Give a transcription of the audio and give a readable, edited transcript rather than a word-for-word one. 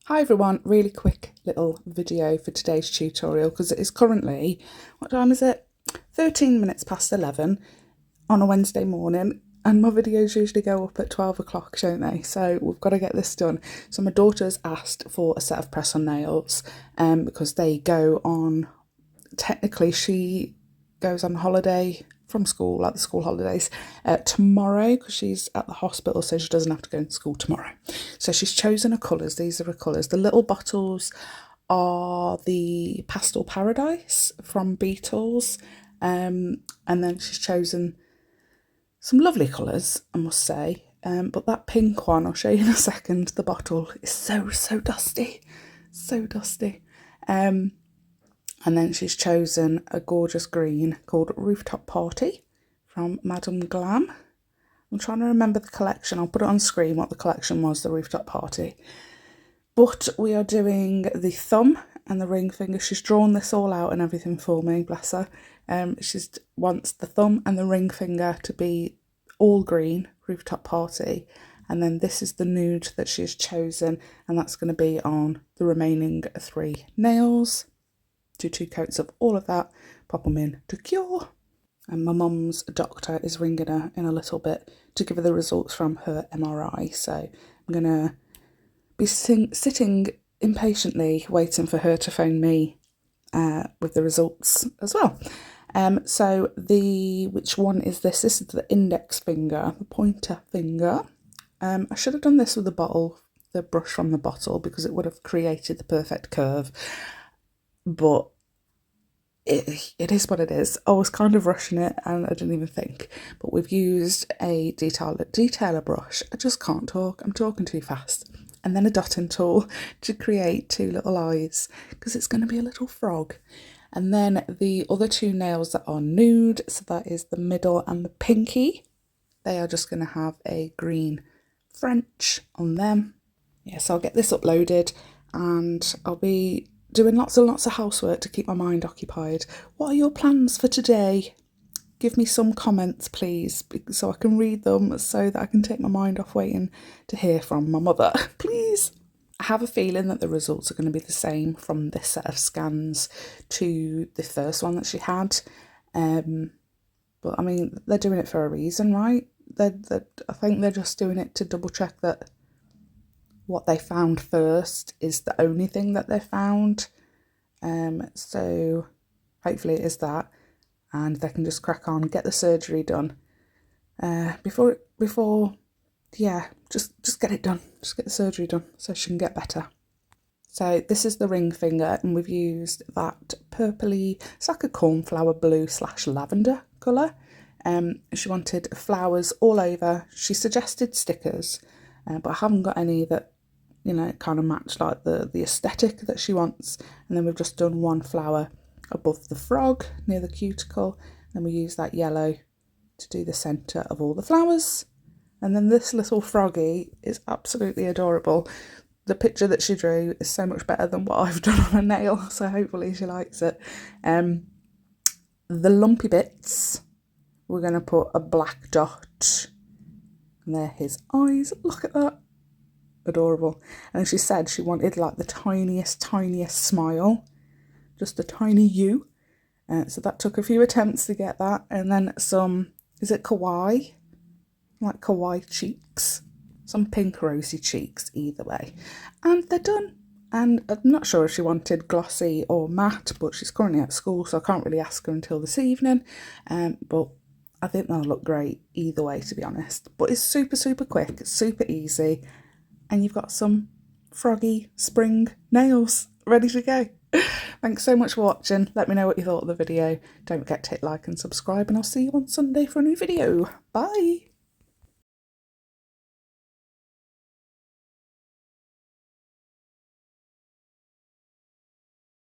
Hi everyone, really quick little video for today's tutorial because it is currently, what time is it? 13 minutes past 11 on a Wednesday morning, and my videos usually go up at 12 o'clock, don't they? So we've got to get this done. So my daughter's asked for a set of press-on nails because they go on, technically she goes on holiday from school, like the school holidays, tomorrow because she's at the hospital, so she doesn't have to go to school tomorrow. So she's chosen her colours. These are her colours. The little bottles are the Pastel Paradise from Beatles, and then she's chosen some lovely colours, I must say. But that pink one, I'll show you in a second, the bottle is so dusty, so dusty. And then she's chosen a gorgeous green called Rooftop Party from Madame Glam. I'm trying to remember the collection. I'll put it on screen what the collection was, the Rooftop Party. But we are doing the thumb and the ring finger. She's drawn this all out and everything for me, bless her. She wants the thumb and the ring finger to be all green, Rooftop Party. And then this is the nude that she's chosen, and that's going to be on the remaining 3 nails. Do 2 coats of all of that, pop them in to cure. And my mum's doctor is ringing her in a little bit to give her the results from her MRI. So I'm going to be sitting impatiently waiting for her to phone me with the results as well. So which one is this? This is the index finger, the pointer finger. I should have done this with the brush from the bottle, because it would have created the perfect curve. But it is what it is. I was kind of rushing it and I didn't even think. But we've used a detailer brush. I just can't talk. I'm talking too fast. And then a dotting tool to create 2 little eyes, because it's going to be a little frog. And then the other 2 nails that are nude, so that is the middle and the pinky. They are just going to have a green French on them. Yes, I'll get this uploaded and I'll be doing lots and lots of housework to keep my mind occupied. What are your plans for today? Give me some comments, please, so I can read them, so that I can take my mind off waiting to hear from my mother, please. I have a feeling that the results are going to be the same from this set of scans to the first one that she had. But I mean, they're doing it for a reason, right? I think they're just doing it to double check that what they found first is the only thing that they found. So hopefully it is that, and they can just crack on, get the surgery done before yeah, just get it done, just get the surgery done so she can get better. So this is the ring finger, and we've used that purpley, it's like a cornflower blue / lavender colour. She wanted flowers all over. She suggested stickers, but I haven't got any that, you know, kind of match like the aesthetic that she wants. And then we've just done 1 flower above the frog near the cuticle. Then we use that yellow to do the centre of all the flowers. And then this little froggy is absolutely adorable. The picture that she drew is so much better than what I've done on a nail, so hopefully she likes it. The lumpy bits, we're going to put a black dot, and there his eyes. Look at that. Adorable. And she said she wanted like the tiniest smile, just a tiny U. So that took a few attempts to get that. And then some, is it kawaii? Like kawaii cheeks. Some pink rosy cheeks, either way. And they're done. And I'm not sure if she wanted glossy or matte, but she's currently at school, so I can't really ask her until this evening. But I think they'll look great either way, to be honest. But it's super quick, it's super easy, and you've got some froggy spring nails ready to go. Thanks so much for watching. Let me know what you thought of the video. Don't forget to hit like and subscribe, and I'll see you on Sunday for a new video. Bye!